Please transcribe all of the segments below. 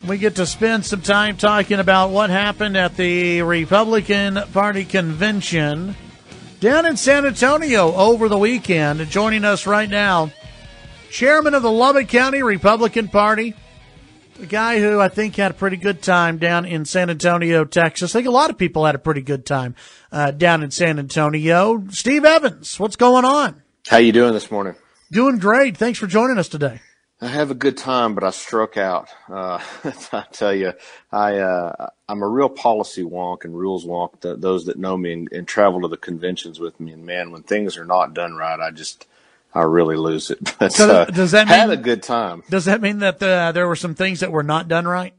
We get to spend some time talking about what happened at the Republican Party convention down in San Antonio over the weekend. And joining us right now, chairman of the Lubbock County Republican Party, the guy who I think had a pretty good time down in San Antonio, Texas. I think a lot of people had a pretty good time down in San Antonio. Steve Evans, what's going on? How you doing this morning? Doing great. Thanks for joining us today. I have a good time, but I struck out. I tell you, I'm a real policy wonk and rules wonk. Those that know me and travel to the conventions with me, and man, when things are not done right, I really lose it. But does that mean, had a good time. Does that mean that there were some things that were not done right?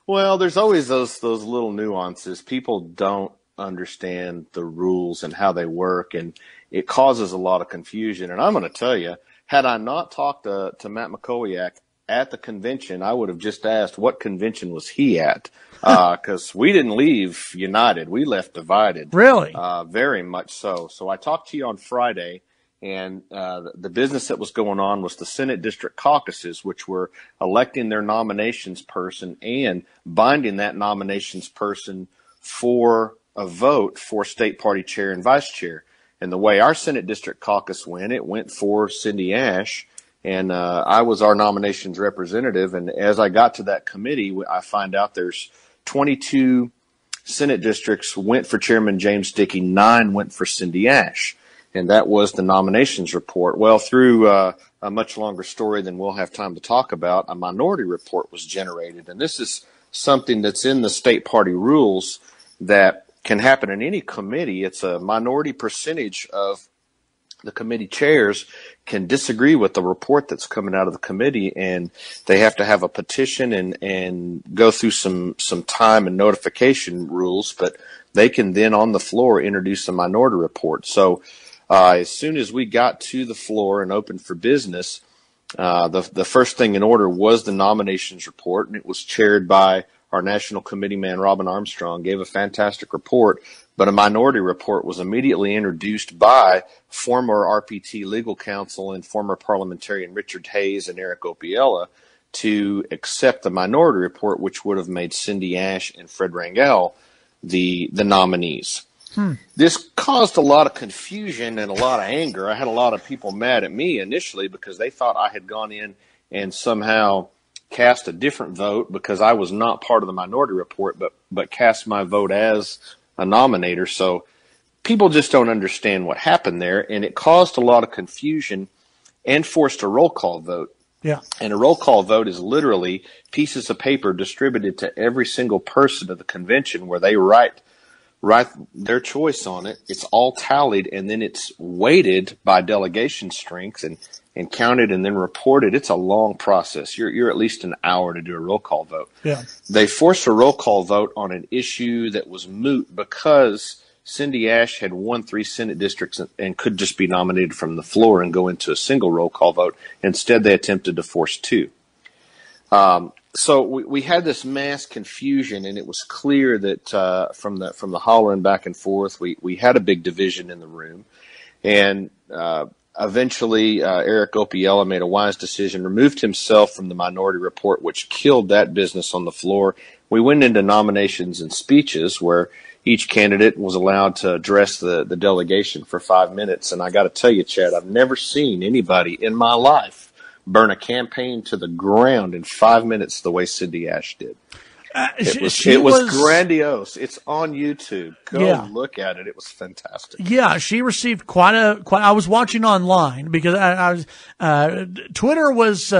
Well, there's always those little nuances. People don't understand the rules and how they work, and it causes a lot of confusion. And I'm going to tell you, had I not talked to Matt McCowiak at the convention, I would have just asked what convention was he at, because we didn't leave united. We left divided. Really? Very much so. So I talked to you on Friday, and the business that was going on was the Senate District Caucuses, which were electing their nominations person and binding that nominations person for a vote for state party chair and vice chair. And the way our Senate District Caucus went, it went for Cindy Ash, and I was our nominations representative. And as I got to that committee, I find out there's 22 Senate districts went for Chairman James Dickey, 9 went for Cindy Ash. And that was the nominations report. Well, through a much longer story than we'll have time to talk about, a minority report was generated. And this is something that's in the state party rules that can happen in any committee. It's a minority percentage of the committee chairs can disagree with the report that's coming out of the committee, and they have to have a petition and go through some time and notification rules, but they can then on the floor introduce a minority report. So as soon as we got to the floor and opened for business, the first thing in order was the nominations report, and it was chaired by our national committee man, Robin Armstrong, gave a fantastic report, but a minority report was immediately introduced by former RPT legal counsel and former parliamentarian Richard Hayes and Eric Opiella to accept the minority report, which would have made Cindy Ash and Fred Rangel the nominees. This caused a lot of confusion and a lot of anger. I had a lot of people mad at me initially because they thought I had gone in and somehow cast a different vote because I was not part of the minority report, but cast my vote as a nominator. So people just don't understand what happened there, and it caused a lot of confusion and forced a roll call vote. Yeah. And a roll call vote is literally pieces of paper distributed to every single person at the convention where they write their choice on it. It's all tallied, and then it's weighted by delegation strength and counted and then reported. It's a long process. You're at least an hour to do a roll call vote. Yeah. They forced a roll call vote on an issue that was moot because Cindy Ash had won 3 Senate districts and could just be nominated from the floor and go into a single roll call vote. Instead, they attempted to force 2. So we had this mass confusion, and it was clear that from the hollering back and forth, we had a big division in the room, and eventually Eric Opiella made a wise decision, removed himself from the minority report, which killed that business on the floor. We went into nominations and speeches where each candidate was allowed to address the delegation for 5 minutes, and I got to tell you, Chad, I've never seen anybody in my life burn a campaign to the ground in 5 minutes the way Cindy Ash did. It was grandiose. It's on YouTube. Go look at it. It was fantastic. Yeah, she received quite. I was watching online because I was Twitter was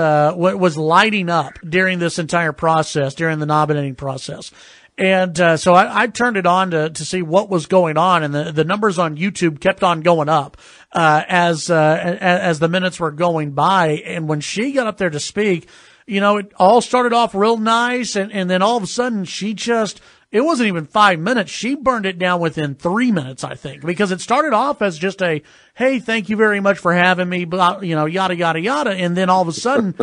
lighting up during this entire process, during the nominating process. And so I turned it on to see what was going on, and the numbers on YouTube kept on going up as the minutes were going by. And when she got up there to speak, you know, it all started off real nice, and then all of a sudden it wasn't even 5 minutes. She burned it down within 3 minutes, I think, because it started off as just a, hey, thank you very much for having me, blah, you know, yada, yada, yada. And then all of a sudden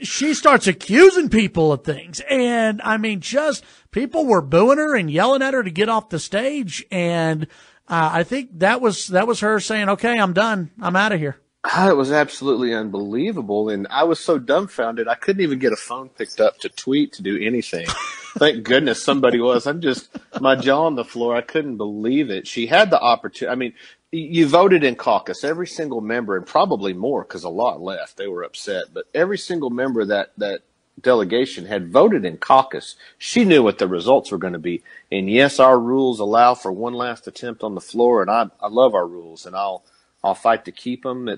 she starts accusing people of things. And I mean, just people were booing her and yelling at her to get off the stage. And I think that was her saying, okay, I'm done. I'm out of here. It was absolutely unbelievable, and I was so dumbfounded I couldn't even get a phone picked up to tweet, to do anything. Thank goodness somebody was. I'm just, my jaw on the floor. I couldn't believe it. She had the opportunity. I mean, you voted in caucus, every single member, and probably more because a lot left. They were upset, but every single member of that delegation had voted in caucus. She knew what the results were going to be. And yes, our rules allow for one last attempt on the floor, and I love our rules, and I'll fight to keep them.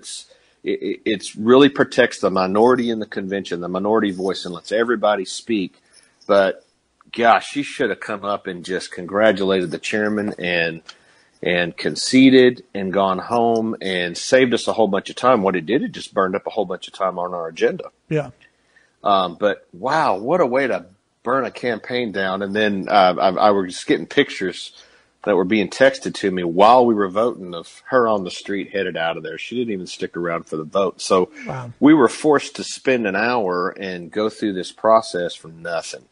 It's really protects the minority in the convention, the minority voice, and lets everybody speak. But gosh, she should have come up and just congratulated the chairman and conceded and gone home and saved us a whole bunch of time. What it did, it just burned up a whole bunch of time on our agenda. Yeah. But wow, what a way to burn a campaign down. And then I was just getting pictures that were being texted to me while we were voting of her on the street headed out of there. She didn't even stick around for the vote. So wow. We were forced to spend an hour and go through this process for nothing.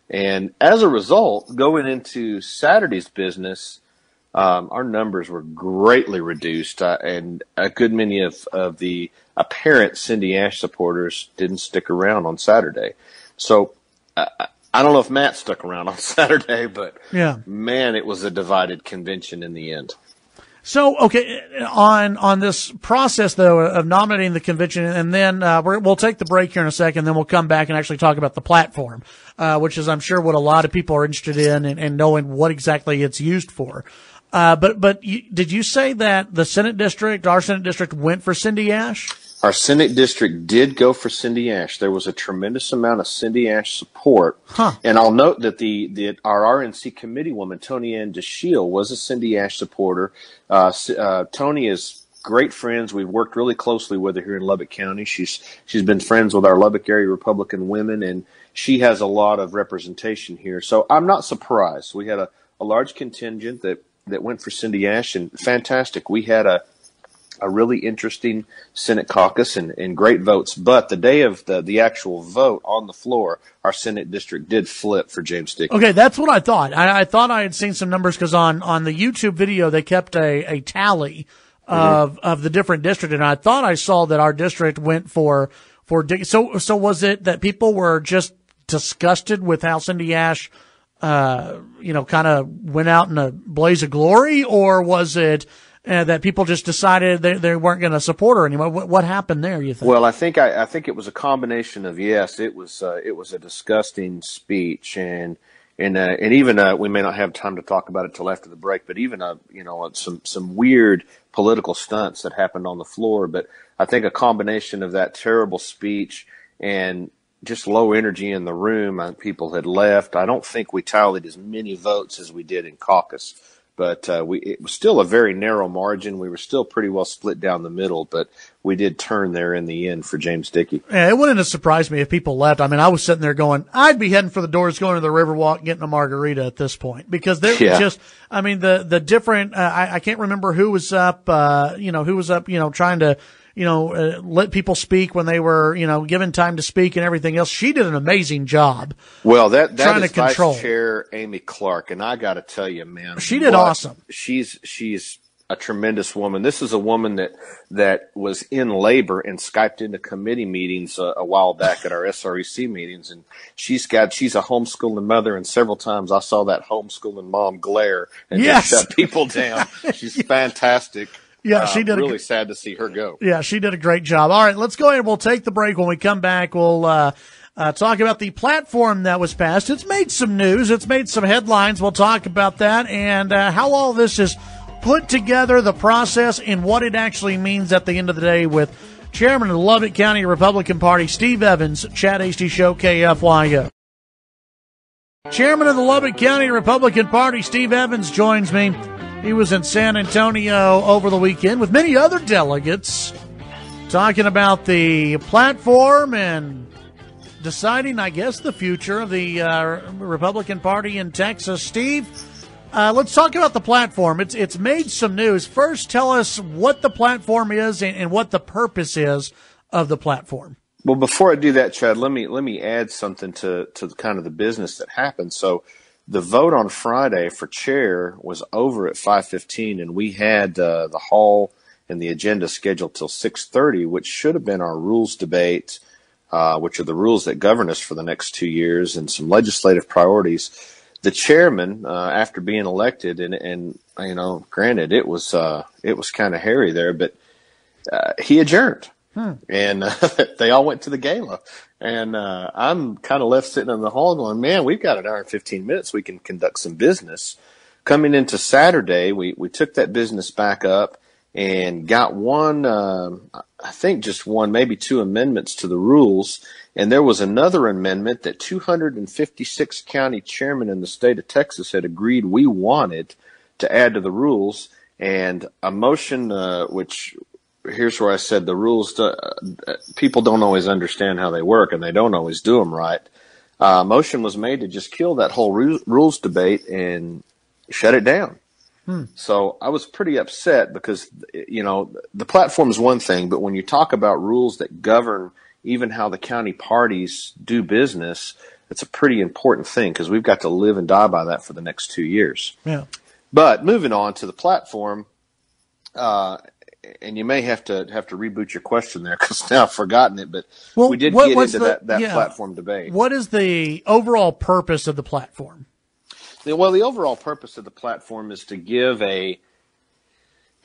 And as a result, going into Saturday's business, our numbers were greatly reduced, and a good many of the apparent Cindy Ash supporters didn't stick around on Saturday. So I don't know if Matt stuck around on Saturday, but yeah, man, it was a divided convention in the end. So, okay, on this process, though, of nominating the convention, and then we'll take the break here in a second, then we'll come back and actually talk about the platform, which is, I'm sure, what a lot of people are interested in and knowing what exactly it's used for. But did you say that the Senate district, our Senate district, went for Cindy Ash? Our Senate district did go for Cindy Ash. There was a tremendous amount of Cindy Ash support. Huh. And I'll note that our RNC committee woman, Tony Ann DeShiel, was a Cindy Ash supporter. Tony is great friends. We've worked really closely with her here in Lubbock County. She's been friends with our Lubbock area Republican women, and she has a lot of representation here. So I'm not surprised. We had a large contingent that went for Cindy Ash, and fantastic. We had a really interesting Senate caucus and great votes. But the day of the actual vote on the floor, our Senate district did flip for James Dickey. Okay, that's what I thought. I thought I had seen some numbers because on the YouTube video they kept a tally of the different district, and I thought I saw that our district went for Dickey. So was it that people were just disgusted with how Cindy Ash kind of went out in a blaze of glory, or was it that people just decided they weren't going to support her anymore? What happened there, you think? Well, I think it was a combination of, yes, it was a disgusting speech, and even we may not have time to talk about it till after the break, but even some weird political stunts that happened on the floor. But I think a combination of that terrible speech and just low energy in the room. People had left. I don't think we tallied as many votes as we did in caucus, but it was still a very narrow margin. We were still pretty well split down the middle, but we did turn there in the end for James Dickey. Yeah, it wouldn't have surprised me if people left. I mean, I was sitting there going, I'd be heading for the doors, going to the Riverwalk, getting a margarita at this point, because there was just, I mean, the different, I can't remember who was up, trying to, let people speak when they were, given time to speak and everything else. She did an amazing job. Well, that trying is to control. Vice Chair Amy Clark, and I got to tell you, man, she did awesome. She's a tremendous woman. This is a woman that was in labor and Skyped into committee meetings a while back at our SREC meetings, and she's a homeschooling mother, and several times I saw that homeschooling mom glare and just shut people down. She's fantastic. Yeah, she did. Really sad to see her go. Yeah, she did a great job. All right, let's go ahead. We'll take the break. When we come back, we'll talk about the platform that was passed. It's made some news. It's made some headlines. We'll talk about that and how all this is put together, the process, and what it actually means at the end of the day with Chairman of the Lubbock County Republican Party, Steve Evans. Chad Hasty Show, KFYO. Chairman of the Lubbock County Republican Party, Steve Evans, joins me. He was in San Antonio over the weekend with many other delegates talking about the platform and deciding, I guess, the future of the Republican Party in Texas. Steve, let's talk about the platform. It's made some news. First, tell us what the platform is and what the purpose is of the platform. Well, before I do that, Chad, let me add something to kind of the business that happened. So the vote on Friday for chair was over at 5:15, and we had the hall and the agenda scheduled till 6:30, which should have been our rules debate, which are the rules that govern us for the next 2 years, and some legislative priorities. The chairman, after being elected, and granted it was kind of hairy there, but he adjourned, and they all went to the gala, and I'm kind of left sitting in the hall going, man, we've got an hour and 15 minutes. We can conduct some business. Coming into Saturday, we took that business back up and got one, I think just one, maybe two amendments to the rules. And there was another amendment that 256 county chairmen in the state of Texas had agreed we wanted to add to the rules. And a motion, which here's where I said the rules, people don't always understand how they work, and they don't always do them right. Motion was made to just kill that whole rules debate and shut it down. So I was pretty upset because, the platform is one thing, but when you talk about rules that govern even how the county parties do business, it's a pretty important thing because we've got to live and die by that for the next 2 years. Yeah. But moving on to the platform, and you may have to reboot your question there because now I've forgotten it, but we did get into that platform debate. What is the overall purpose of the platform? Well, the overall purpose of the platform is to give a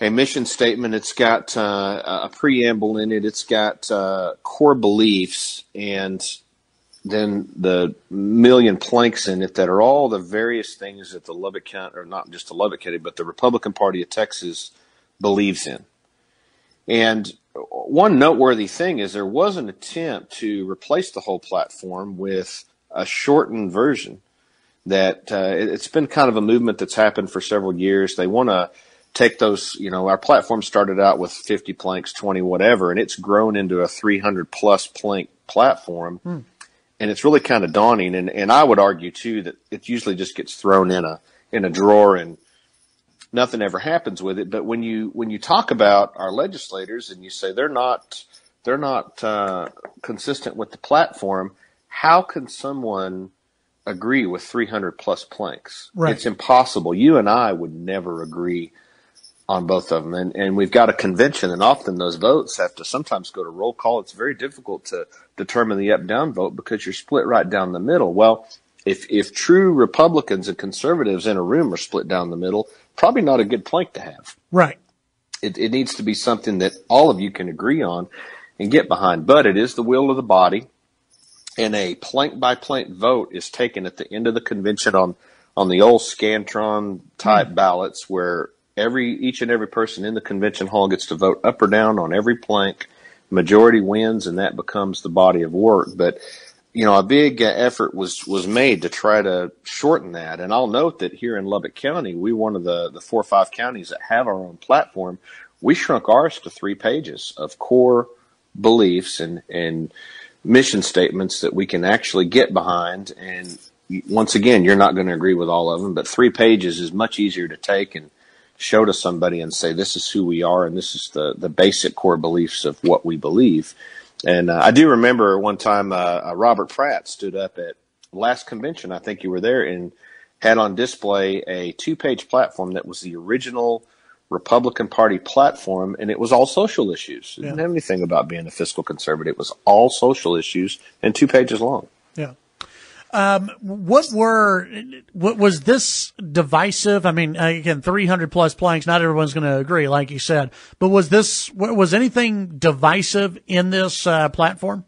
mission statement. It's got a preamble in it. It's got core beliefs, and then the million planks in it that are all the various things that the Lubbock County, or not just the Lubbock County, but the Republican Party of Texas believes in. And one noteworthy thing is there was an attempt to replace the whole platform with a shortened version. That it's been kind of a movement that's happened for several years. They want to take those, our platform started out with 50 planks, 20, whatever, and it's grown into a 300 plus plank platform. And it's really kind of daunting. And I would argue too that it usually just gets thrown in a drawer and nothing ever happens with it. But when you talk about our legislators and you say they're not consistent with the platform, how can someone agree with 300 plus planks? Right. It's impossible. You and I would never agree on both of them. And we've got a convention, and often those votes have to sometimes go to roll call. It's very difficult to determine the up-down vote because you're split right down the middle. Well, if true Republicans and conservatives in a room are split down the middle, probably not a good plank to have. Right. It needs to be something that all of you can agree on and get behind. But it is the will of the body. And a plank-by-plank vote is taken at the end of the convention on the old Scantron-type ballots where each and every person in the convention hall gets to vote up or down on every plank. Majority wins, and that becomes the body of work. But, a big effort was made to try to shorten that. And I'll note that here in Lubbock County, we're one of the 4 or 5 counties that have our own platform. We shrunk ours to 3 pages of core beliefs and mission statements that we can actually get behind. And once again, you're not going to agree with all of them, but 3 pages is much easier to take and show to somebody and say, this is who we are. And this is the basic core beliefs of what we believe. And I do remember one time, Robert Pratt stood up at last convention. I think you were there, and had on display a 2-page platform that was the original Republican Party platform, and it was all social issues. It didn't have anything about being a fiscal conservative. It was all social issues and 2 pages long. Yeah. What was this divisive? I mean, again, 300 plus planks, not everyone's going to agree, like you said, but was anything divisive in this platform?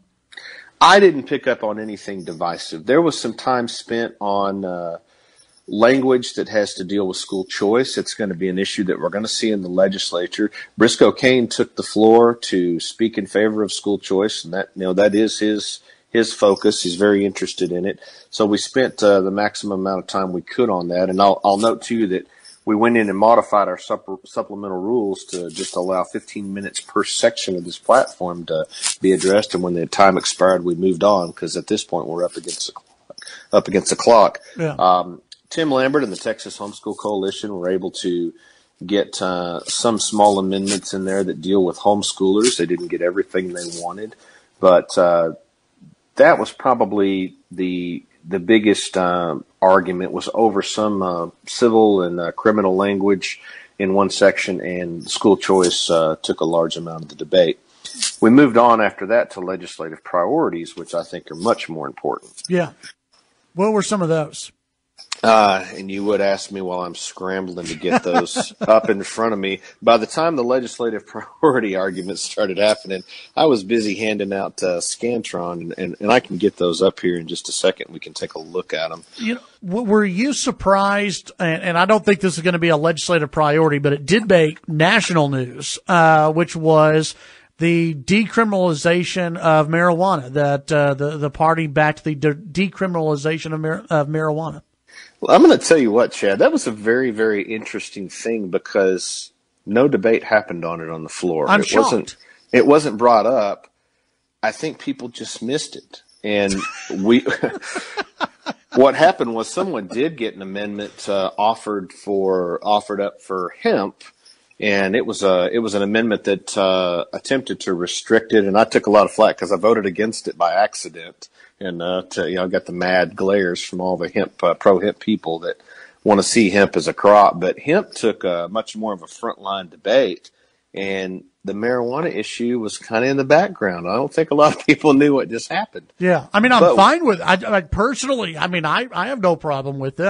I didn't pick up on anything divisive. There was some time spent on, language that has to deal with school choice. It's going to be an issue that we're going to see in the legislature. Briscoe Cain took the floor to speak in favor of school choice, and that is his focus. He's very interested in it. So we spent the maximum amount of time we could on that. And I'll note too that we went in and modified our supplemental rules to just allow 15 minutes per section of this platform to be addressed. And when the time expired, we moved on because at this point we're up against the clock. Yeah. Tim Lambert and the Texas Homeschool Coalition were able to get some small amendments in there that deal with homeschoolers. They didn't get everything they wanted, but that was probably the biggest argument was over some civil and criminal language in one section, and school choice took a large amount of the debate. We moved on after that to legislative priorities, which I think are much more important. Yeah. What were some of those? And you would ask me while I'm scrambling to get those up in front of me. By the time the legislative priority arguments started happening, I was busy handing out Scantron, and I can get those up here in just a second. We can take a look at them. Were you surprised, and I don't think this is going to be a legislative priority, but it did make national news, which was the decriminalization of marijuana, that the party backed the decriminalization of marijuana. Well, I'm going to tell you what, Chad, that was a very, very interesting thing because no debate happened on it on the floor. I'm shocked. It wasn't brought up. I think people just missed it. And what happened was someone did get an amendment offered up for hemp. And it was an amendment that attempted to restrict it, and I took a lot of flack because I voted against it by accident, and I got the mad glares from all the hemp pro hemp people that want to see hemp as a crop. But hemp took much more of a frontline debate, and the marijuana issue was kind of in the background. I don't think a lot of people knew what just happened. Yeah, I mean, I'm fine with it. I personally, I mean, I have no problem with it.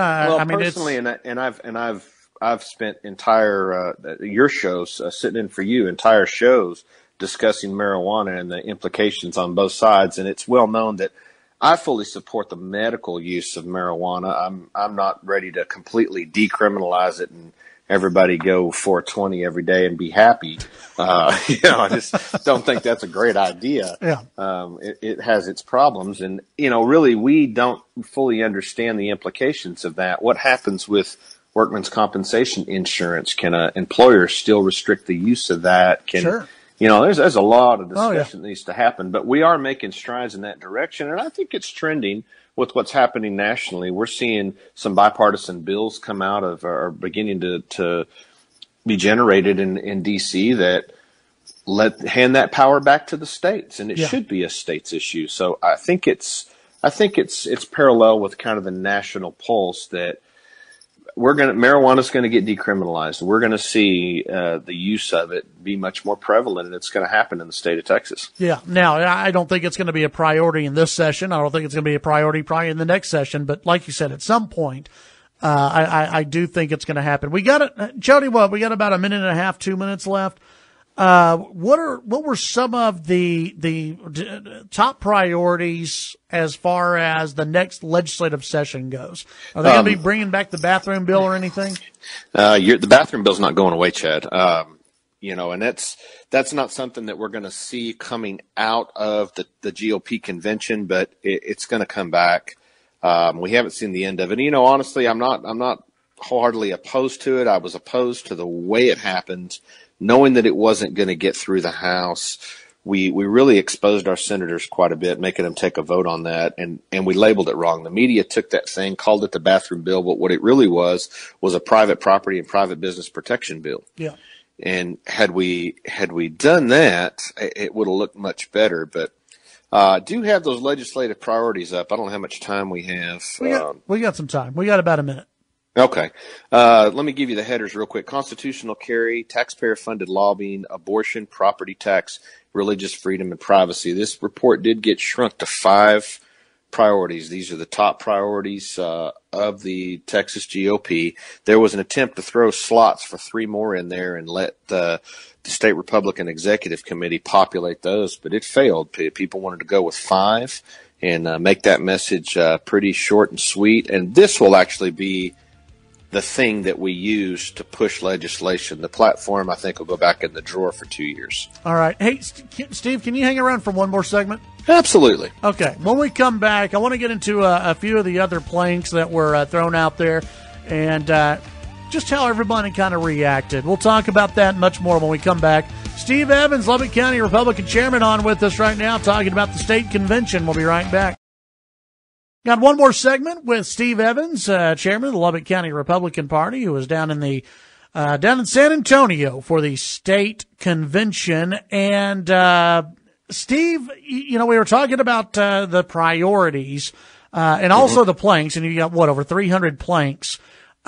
I've spent entire your shows sitting in for you, entire shows discussing marijuana and the implications on both sides, and it's well known that I fully support the medical use of marijuana. I'm not ready to completely decriminalize it and everybody go 420 every day and be happy. I just don't think that's a great idea. Yeah. It has its problems, and really we don't fully understand the implications of that. What happens with workman's compensation insurance? Can an employer still restrict the use of that? Sure. There's a lot of discussion that needs to happen, but we are making strides in that direction. And I think it's trending with what's happening nationally. We're seeing some bipartisan bills come out of, or beginning to be generated in DC that hand that power back to the states, and it should be a states issue. So I think it's parallel with kind of the national pulse that marijuana's going to get decriminalized. We're going to see the use of it be much more prevalent, and it's going to happen in the state of Texas. Yeah. Now, I don't think it's going to be a priority in this session. I don't think it's going to be a priority probably in the next session. But like you said, at some point, I do think it's going to happen. We got it, Jody. We got about a minute and a half, 2 minutes left. What were some of the top priorities as far as the next legislative session goes? Are they going to be bringing back the bathroom bill or anything? The bathroom bill's not going away, Chad. And that's not something that we're going to see coming out of the GOP convention, but it's going to come back. We haven't seen the end of it. Honestly, I'm not wholeheartedly opposed to it. I was opposed to the way it happened. Knowing that it wasn't going to get through the House, we really exposed our senators quite a bit, making them take a vote on that, and we labeled it wrong. The media took that thing, called it the bathroom bill, but what it really was a private property and private business protection bill. Yeah. And had we done that, it would have looked much better. But do have those legislative priorities up. I don't know how much time we have. We got some time. We got about a minute. Okay. Let me give you the headers real quick. Constitutional carry, taxpayer-funded lobbying, abortion, property tax, religious freedom, and privacy. This report did get shrunk to 5 priorities. These are the top priorities of the Texas GOP. There was an attempt to throw slots for 3 more in there and let the state Republican Executive Committee populate those, but it failed. People wanted to go with 5 and make that message pretty short and sweet. And this will actually be the thing that we use to push legislation. The platform, I think, will go back in the drawer for 2 years. All right. Hey, Steve, can you hang around for one more segment? Absolutely. Okay. When we come back, I want to get into a few of the other planks that were thrown out there and just how everybody kind of reacted. We'll talk about that and much more when we come back. Steve Evans, Lubbock County Republican Chairman, on with us right now talking about the state convention. We'll be right back. Got one more segment with Steve Evans, chairman of the Lubbock County Republican Party, who was down in San Antonio for the state convention. And Steve, we were talking about the priorities and also the planks, and you got over 300 planks.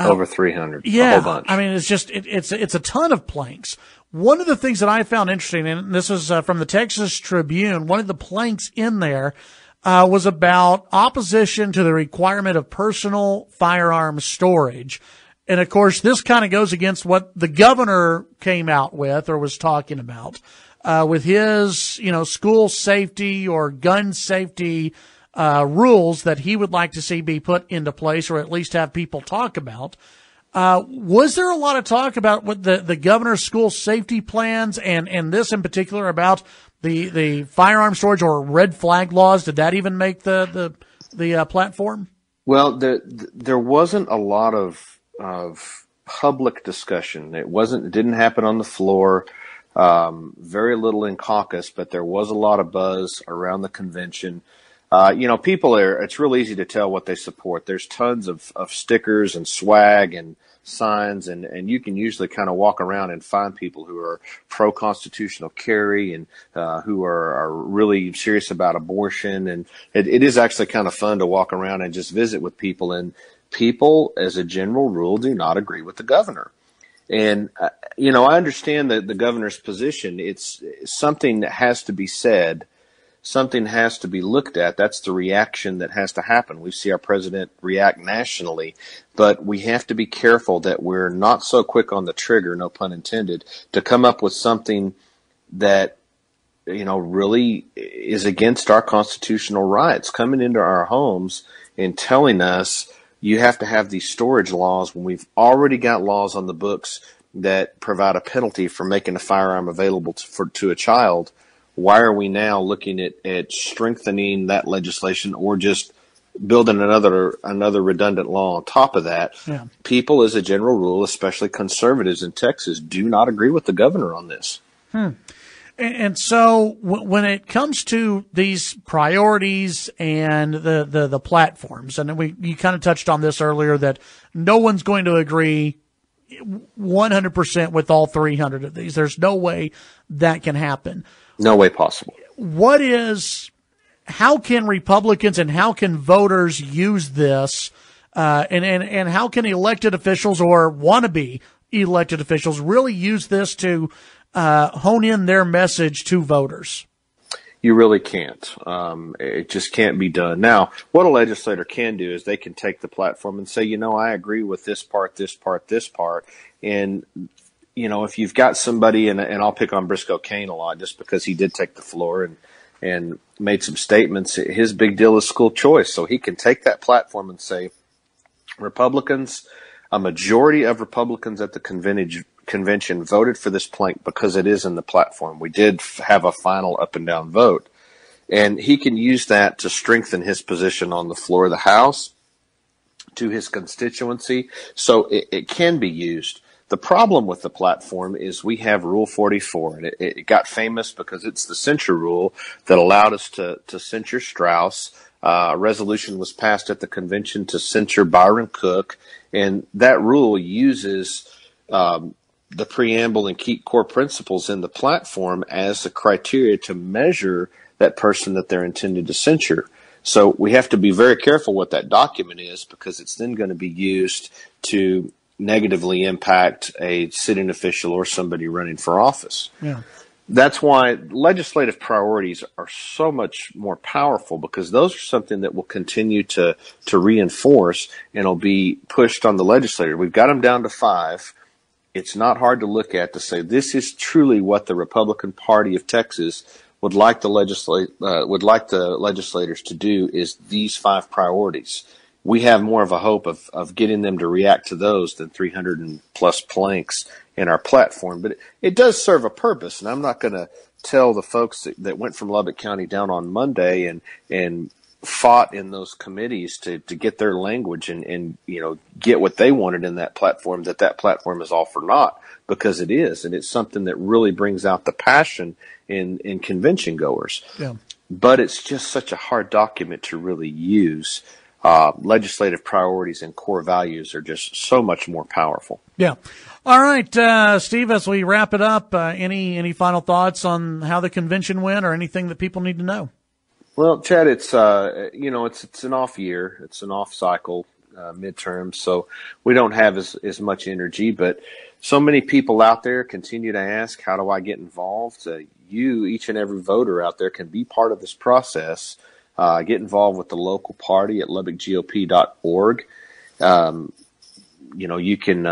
Over 300. Yeah. A whole bunch. I mean, it's just, it's a ton of planks. One of the things that I found interesting, and this is from the Texas Tribune, one of the planks in there was about opposition to the requirement of personal firearm storage. And of course, this kind of goes against what the governor came out with or was talking about, with his, school safety or gun safety, rules that he would like to see be put into place or at least have people talk about. Was there a lot of talk about what the governor's school safety plans and this in particular about the firearm storage or red flag laws? Did that even make the platform? Well, there wasn't a lot of public discussion. It didn't happen on the floor. Very little in caucus, but there was a lot of buzz around the convention. It's real easy to tell what they support. There's tons of stickers and swag and signs, and you can usually kind of walk around and find people who are pro-constitutional carry and who are really serious about abortion. And it is actually kind of fun to walk around and just visit with people. And people, as a general rule, do not agree with the governor. And, I understand that the governor's position. It's something that has to be said. Something has to be looked at. That's the reaction that has to happen. We see our president react nationally, but we have to be careful that we're not so quick on the trigger, no pun intended, to come up with something that, really is against our constitutional rights, coming into our homes and telling us you have to have these storage laws when we've already got laws on the books that provide a penalty for making a firearm available to a child. Why are we now looking at strengthening that legislation or just building another redundant law on top of that? Yeah. People, as a general rule, especially conservatives in Texas, do not agree with the governor on this. And so when it comes to these priorities and the platforms, and you kind of touched on this earlier, that no one's going to agree 100% with all 300 of these. There's no way that can happen. No way possible. How can Republicans and how can voters use this, and how can elected officials or wannabe elected officials really use this to hone in their message to voters? You really can't. It just can't be done. Now, what a legislator can do is they can take the platform and say, I agree with this part, this part, this part. And, if you've got somebody, and I'll pick on Briscoe Cain a lot just because he did take the floor and made some statements. His big deal is school choice. So he can take that platform and say, Republicans, a majority of Republicans at the convention voted for this plank because it is in the platform. We did have a final up and down vote. And he can use that to strengthen his position on the floor of the House to his constituency. So it can be used. The problem with the platform is we have Rule 44, and it got famous because it's the censure rule that allowed us to censure Strauss. A resolution was passed at the convention to censure Byron Cook, and that rule uses the preamble and key core principles in the platform as the criteria to measure that person that they're intended to censure. So we have to be very careful what that document is, because it's then going to be used to negatively impact a sitting official or somebody running for office. Yeah. That's why legislative priorities are so much more powerful, because those are something that will continue to reinforce and will be pushed on the legislator. We've got them down to 5. It's not hard to look at to say this is truly what the Republican Party of Texas would like the legislators to do, is these 5 priorities. We have more of a hope of getting them to react to those than 300 and plus planks in our platform. But it does serve a purpose, and I'm not going to tell the folks that went from Lubbock County down on Monday and fought in those committees to get their language and get what they wanted in that platform, that platform is all for naught, because it is, and it's something that really brings out the passion in convention goers. Yeah. But it's just such a hard document to really use. Legislative priorities and core values are just so much more powerful. Yeah. All right, Steve, as we wrap it up, any final thoughts on how the convention went or anything that people need to know? Well, Chad, it's an off year. It's an off cycle. midterms, so we don't have as much energy. But so many people out there continue to ask, how do I get involved? You, each and every voter out there, can be part of this process. Get involved with the local party at lubbock.gop.org. You can,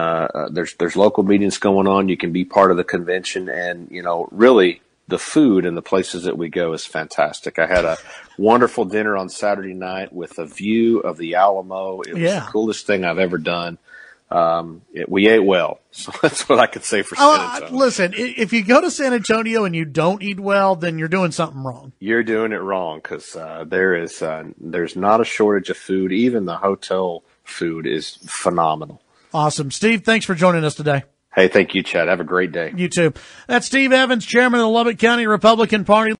there's local meetings going on. You can be part of the convention, and, really the food and the places that we go is fantastic. I had a wonderful dinner on Saturday night with a view of the Alamo. It was the coolest thing I've ever done. We ate well, so that's what I could say for San Antonio. Listen, if you go to San Antonio and you don't eat well, then you're doing something wrong. You're doing it wrong, because there's not a shortage of food. Even the hotel food is phenomenal. Awesome. Steve, thanks for joining us today. Hey, thank you, Chad. Have a great day. You too. That's Steve Evans, chairman of the Lubbock County Republican Party.